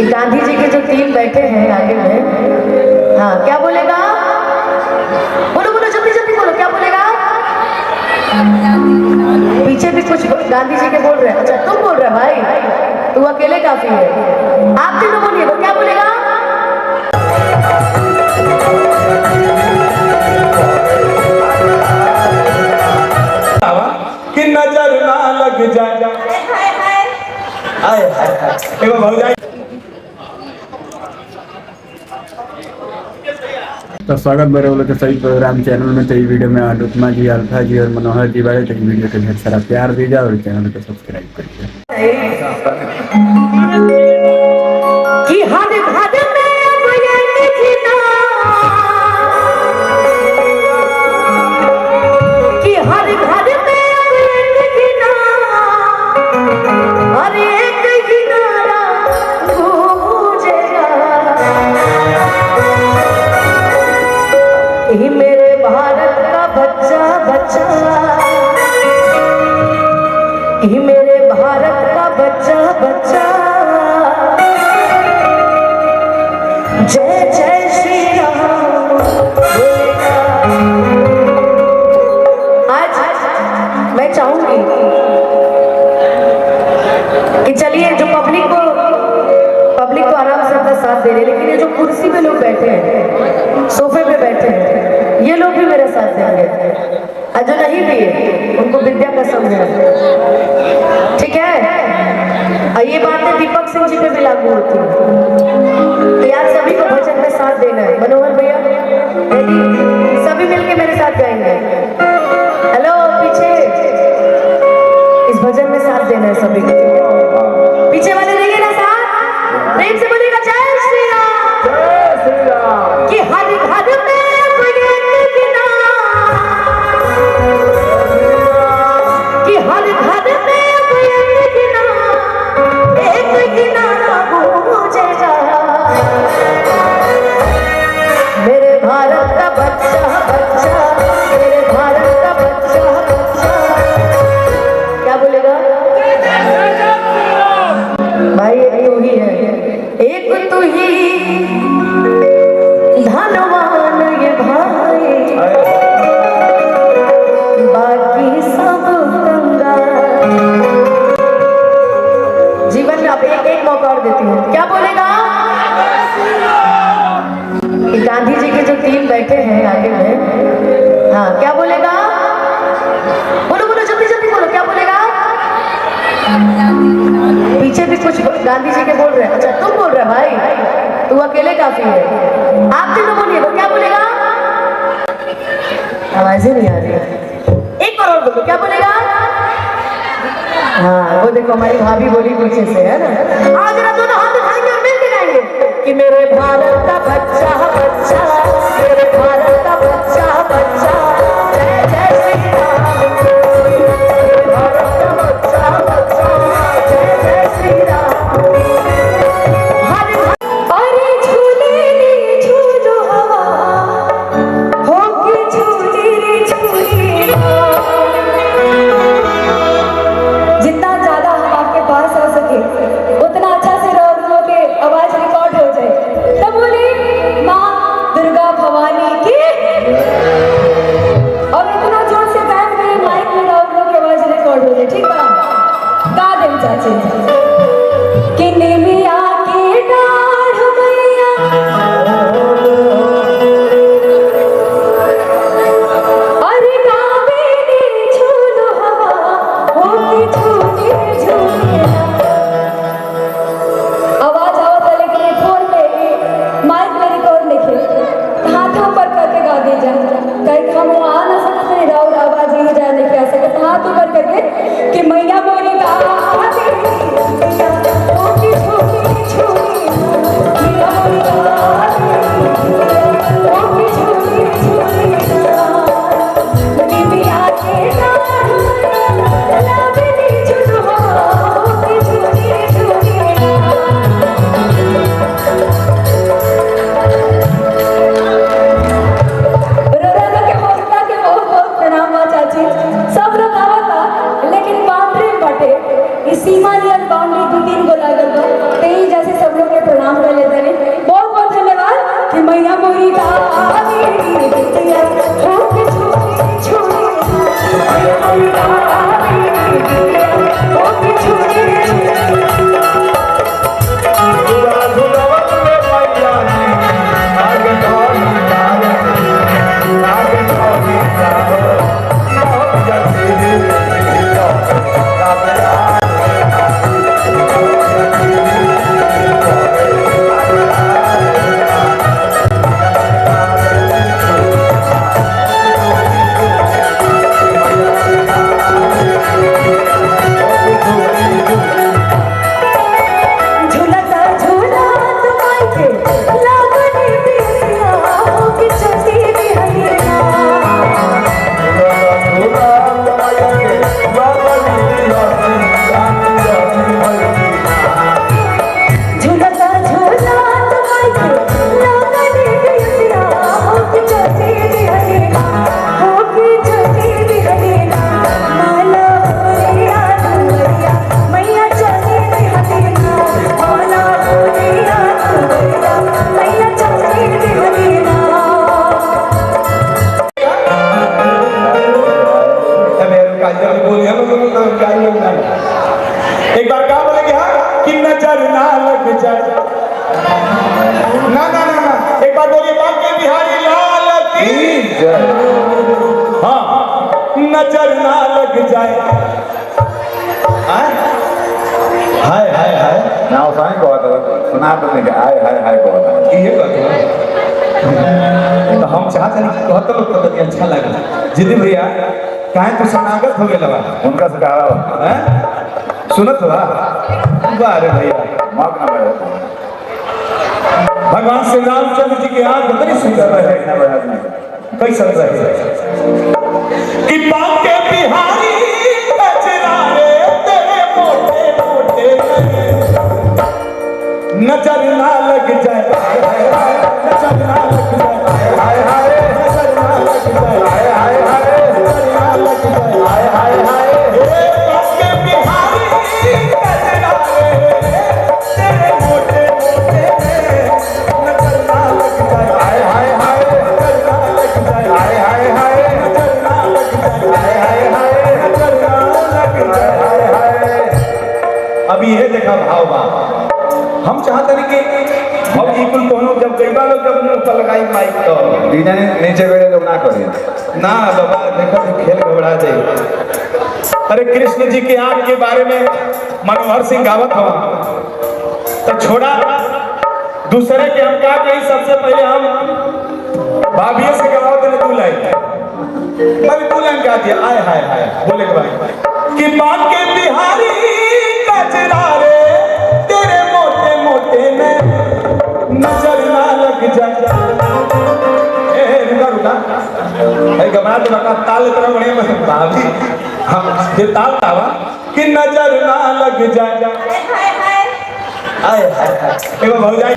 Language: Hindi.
गांधी जी के जो टीम बैठे हैं आगे में, हाँ क्या बोलेगा? बोलो बोलो जल्दी जल्दी बोलो, क्या बोलेगा? पीछे भी कुछ गांधी जी के बोल रहे हैं। अच्छा तुम बोल रहे भाई, तू अकेले काफी है। आप तीनों बोलिए, वो क्या बोलेगा? कि नजर ना लग जाए। तो स्वागत बड़े बोले तो सही प्रोग्राम चैनल में। तो ये वीडियो में अनुपमा जी, अल्फा जी और मनोहर जी बड़े। तो वीडियो को ढेर सारा प्यार दीजिए और चैनल को सब्सक्राइब करिए। कि हर घर में अब ये जीना, कि हर घर में अब ये जीना, हर एक किनारा गूंजेगा। ये मेरे भारत का बच्चा बच्चा, ये मेरे भारत का बच्चा बच्चा, जय जय श्री राम बोलेगा। आज मैं चाहूंगी कि चलिए जो पब्लिक को आराम से अपना साथ दे रहे, लेकिन ये जो कुर्सी पे लोग बैठे हैं, सोफे पे बैठे हैं, ये लोग भी मेरे साथ देंगे। और जो नहीं दिए उनको विद्या का समझ, ठीक है? और ये बातें दीपक सिंह जी पे भी लागू होती है। तो यार सभी को भजन में साथ देना है। मनोहर भैया रेडी? सभी मिलके मेरे साथ गाएंगे। हेलो पीछे, इस भजन में साथ देना है सभी को। पीछे वाले देंगे ना साथ? प्रेम से बोलेगा जय श्री राम, जय श्री राम। कि हर घर में कि हर घर में एक किनारा गूंजेगा। मेरे भारत का बच्चा बच्चा, मेरे भारत का बच्चा बच्चा, क्या बोलेगा भाई? एक तू ही है, एक तू ही धनवान ये भाई, बाकी सब कंगाल। जीवन में अब एक मौका और देती हूँ, क्या बोलेगा? गांधी जी के जो टीम बैठे हैं आगे में, हाँ क्या बोलेगा? बोलो बोलो जल्दी जल्दी बोलो, क्या बोलेगा? पीछे भी कुछ गांधी जी के बोल रहे हैं। अच्छा तुम बोल रहे भाई, तू अकेले काफी है। आप तीनों बोलिए, वो क्या बोलेगा? आवाज ही नहीं आ रही है। एक बार और बोलो, क्या बोलेगा? हाँ वो देखो हमारी भाभी बोली पीछे से, है ना? आज ना दोनों हाथ उठाएंगे और मिलके गाएंगे कि मेरे भारत का बच्चा बच्चा, मेरे भारत का बच्चा बच्चा, जय जय श्री राम। मेरे भारत का बच्चा बच्चा, जय जय श्री राम। अरे झूले रे झूलो हवा, होके झूले रे झूले। जितना ज्यादा हम आपके पास आ सके उतना अच्छा अलविदा मेरी बिटिया होके छोड़ी छोड़ी मैया अलविदा मेरी बिटिया होके छोड़ी एक बार क्या बोलेंगे हाँ कि नजर ना लग जाए ना ना ना ना एक बार बोलिए बांके बिहारी लाल की जय हाँ नजर ना लग जाए हाय हाय हाय हाय ना उसाई बहुत सुना तो नहीं हाय हाय हाय बहुत ये कहते तो हम चाहते हैं कि कहते लोग तो अच्छा लगे जिदी भैया काहे तो शरणागत हो गया उनका से कहा हैं सुनत बा अरे भैया माफ ना करे भगवान श्री रामचंद्र जी के आंख कितनी सुंदर रहे कैसा रहे कि बांके बिहारी कचरारे तेरे मोटे मोटे नजर ना लग जाए नजर ना लग जाए हाय हाय नजर ना लग जाए हाय हाय नजर ना लग जाए हाय हाय हाय बांके बिहारी कचरारे तेरे मोटे मोटे नजर ना लग जाए हाय हाय हाय नजर ना लग जाए हाय हाय हाय नजर ना लग जाए हाय हाय हाय नजर ना लग जाए हाय हाय अभी ये देखा भाव बा हम चाहते हैं कि अब इकुल कोनो जब गईबा लोग जब मुंह पर लगाई माइक तो दीना नीचे गए लोग ना करे ना बाबा देखो तो खेल घबरा जाए अरे कृष्ण जी के आंख के बारे में मनोहर सिंह गावत हवा तो छोड़ा दूसरे के हम क्या कही सबसे पहले हम भाभी से गवाओ तो तू लाइन मैं तू लाइन गा दिया आय हाय हाय बोले के भाई कि बांके बिहारी कचरारे तेरे मोटे मोटे में नजर ना लग जाए रुका रुका घबरा तो रखा ताल इतना बढ़िया में भाभी हम ये ताल तावा कि नजर ना लग जाए आए हाय हाय भाई जाए